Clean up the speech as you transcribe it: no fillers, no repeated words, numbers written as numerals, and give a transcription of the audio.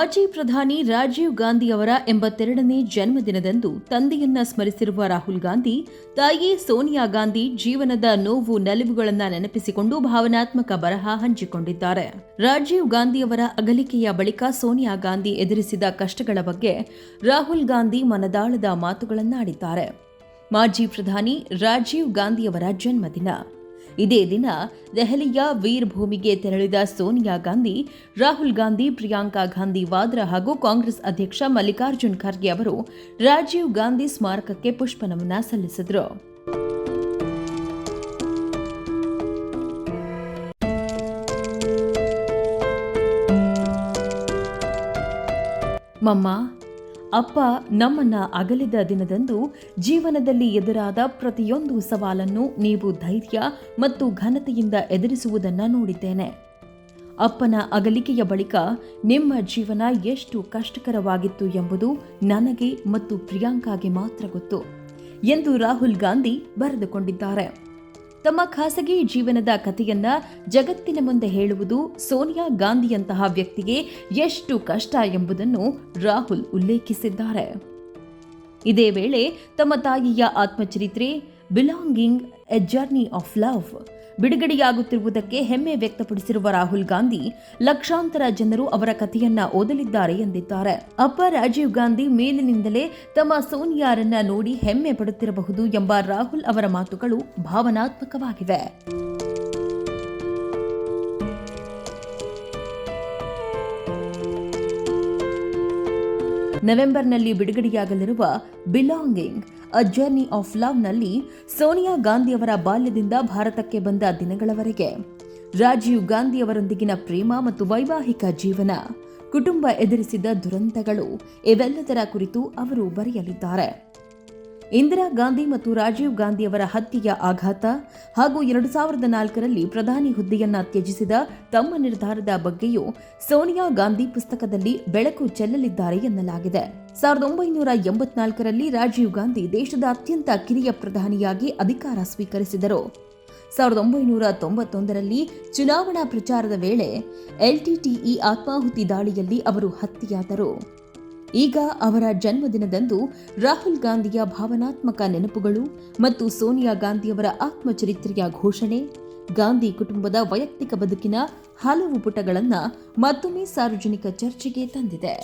ಮಾಜಿ ಪ್ರಧಾನಿ ರಾಜೀವ್ ಗಾಂಧಿ ಅವರ 82ನೇ ಜನ್ಮದಿನದಂದು ತಂದೆಯನ್ನ ಸ್ಮರಿಸಿರುವ ರಾಹುಲ್ ಗಾಂಧಿ ತಾಯಿ ಸೋನಿಯಾ ಗಾಂಧಿ ಜೀವನದ ನೋವು ನಲಿವುಗಳನ್ನು ನೆನಪಿಸಿಕೊಂಡು ಭಾವನಾತ್ಮಕ ಬರಹ ಹಂಚಿಕೊಂಡಿದ್ದಾರೆ. ರಾಜೀವ್ ಗಾಂಧಿ ಅವರ ಅಗಲಿಕೆಯ ಬಳಿಕ ಸೋನಿಯಾ ಗಾಂಧಿ ಎದುರಿಸಿದ ಕಷ್ಟಗಳ ಬಗ್ಗೆ ರಾಹುಲ್ ಗಾಂಧಿ ಮನದಾಳದ ಮಾತುಗಳನ್ನಾಡಿದ್ದಾರೆ. ಮಾಜಿ ಪ್ರಧಾನಿ ರಾಜೀವ್ ಗಾಂಧಿಯವರ ಜನ್ಮದಿನ. ಇದೇ ದಿನ ದೆಹಲಿಯ ವೀರ್ ಭೂಮಿಗೆ ತೆರಳಿದ ಸೋನಿಯಾ ಗಾಂಧಿ, ರಾಹುಲ್ ಗಾಂಧಿ, ಪ್ರಿಯಾಂಕಾ ಗಾಂಧಿ ವಾದ್ರಾ ಹಾಗೂ ಕಾಂಗ್ರೆಸ್ ಅಧ್ಯಕ್ಷ ಮಲ್ಲಿಕಾರ್ಜುನ್ ಖರ್ಗೆ ಅವರು ರಾಜೀವ್ ಗಾಂಧಿ ಸ್ಮಾರಕಕ್ಕೆ ಪುಷ್ಪನಮನ ಸಲ್ಲಿಸಿದರು. ಮಮ್ಮ, ಅಪ್ಪ ನಮ್ಮನ್ನ ಅಗಲಿದ ದಿನದಂದು ಜೀವನದಲ್ಲಿ ಎದುರಾದ ಪ್ರತಿಯೊಂದು ಸವಾಲನ್ನು ನೀವು ಧೈರ್ಯ ಮತ್ತು ಘನತೆಯಿಂದ ಎದುರಿಸುವುದನ್ನು ನೋಡಿದ್ದೇನೆ. ಅಪ್ಪನ ಅಗಲಿಕೆಯ ಬಳಿಕ ನಿಮ್ಮ ಜೀವನ ಎಷ್ಟು ಕಷ್ಟಕರವಾಗಿತ್ತು ಎಂಬುದು ನನಗೆ ಮತ್ತು ಪ್ರಿಯಾಂಕಾಗೆ ಮಾತ್ರ ಗೊತ್ತು ಎಂದು ರಾಹುಲ್ ಗಾಂಧಿ ಬರೆದುಕೊಂಡಿದ್ದಾರೆ. ತಮ್ಮ ಖಾಸಗಿ ಜೀವನದ ಕಥೆಯನ್ನ ಜಗತ್ತಿನ ಮುಂದೆ ಹೇಳುವುದು ಸೋನಿಯಾ ಗಾಂಧಿಯಂತಹ ವ್ಯಕ್ತಿಗೆ ಎಷ್ಟು ಕಷ್ಟ ಎಂಬುದನ್ನು ರಾಹುಲ್ ಉಲ್ಲೇಖಿಸಿದ್ದಾರೆ. ಇದೇ ವೇಳೆ ತಮ್ಮ ತಾಯಿಯ ಆತ್ಮಚರಿತ್ರೆ belonging a journey of love ಬಿಡುಗಡೆಯಾಗುತ್ತಿರುವುದಕ್ಕೆ ಹೆಮ್ಮೆ ವ್ಯಕ್ತಪಡಿಸಿರುವ ರಾಹುಲ್ ಗಾಂಧಿ, ಲಕ್ಷಾಂತರ ಜನರು ಅವರ ಕಥೆಯನ್ನ ಓದಲಿದ್ದಾರೆ ಎಂದಿದ್ದಾರೆ. ಅಪ್ಪ ರಾಜೀವ್ ಗಾಂಧಿ ಮೇಲಿನಿಂದಲೇ ತಮ್ಮ ಸೋನಿಯಾರನ್ನ ನೋಡಿ ಹೆಮ್ಮೆ ಪಡುತ್ತಿರಬಹುದು ಎಂಬ ರಾಹುಲ್ ಅವರ ಮಾತುಗಳು ಭಾವನಾತ್ಮಕವಾಗಿವೆ. ನವೆಂಬರ್ನಲ್ಲಿ ಬಿಡುಗಡೆಯಾಗಲಿರುವ ಬಿಲಾಂಗಿಂಗ್ ಅ ಜರ್ನಿ ಆಫ್ ಲವ್ನಲ್ಲಿ ಸೋನಿಯಾ ಗಾಂಧಿಯವರ ಬಾಲ್ಯದಿಂದ ಭಾರತಕ್ಕೆ ಬಂದ ದಿನಗಳವರೆಗೆ ರಾಜೀವ್ ಗಾಂಧಿಯವರೊಂದಿಗಿನ ಪ್ರೇಮ ಮತ್ತು ವೈವಾಹಿಕ ಜೀವನ, ಕುಟುಂಬ ಎದುರಿಸಿದ ದುರಂತಗಳು ಇವೆಲ್ಲದರ ಕುರಿತು ಅವರು ಬರೆಯಲಿದ್ದಾರೆ. ಇಂದಿರಾ ಗಾಂಧಿ ಮತ್ತು ರಾಜೀವ್ ಗಾಂಧಿಯವರ ಹತ್ಯೆಯ ಆಘಾತ ಹಾಗೂ 2004ರಲ್ಲಿ ಪ್ರಧಾನಿ ಹುದ್ದೆಯನ್ನ ತ್ಯಜಿಸಿದ ತಮ್ಮ ನಿರ್ಧಾರದ ಬಗ್ಗೆಯೂ ಸೋನಿಯಾ ಗಾಂಧಿ ಪುಸ್ತಕದಲ್ಲಿ ಬೆಳಕು ಚೆಲ್ಲಲಿದ್ದಾರೆ ಎನ್ನಲಾಗಿದೆ. 1984ರಲ್ಲಿ ರಾಜೀವ್ ಗಾಂಧಿ ದೇಶದ ಅತ್ಯಂತ ಕಿರಿಯ ಪ್ರಧಾನಿಯಾಗಿ ಅಧಿಕಾರ ಸ್ವೀಕರಿಸಿದರು. 1991ರಲ್ಲಿ ಚುನಾವಣಾ ಪ್ರಚಾರದ ವೇಳೆ ಎಲ್ಟಿಟಿಇ ಆತ್ಮಾಹುತಿ ದಾಳಿಯಲ್ಲಿ ಅವರು ಹತ್ಯೆಯಾದರು. ಈಗ ಅವರ ಜನ್ಮದಿನದಂದು ರಾಹುಲ್ ಗಾಂಧಿಯ ಭಾವನಾತ್ಮಕ ನೆನಪುಗಳು ಮತ್ತು ಸೋನಿಯಾ ಗಾಂಧಿಯವರ ಆತ್ಮಚರಿತ್ರೆಯ ಘೋಷಣೆ ಗಾಂಧಿ ಕುಟುಂಬದ ವೈಯಕ್ತಿಕ ಬದುಕಿನ ಹಲವು ಪುಟಗಳನ್ನು ಮತ್ತೊಮ್ಮೆ ಸಾರ್ವಜನಿಕ ಚರ್ಚೆಗೆ ತಂದಿದೆ.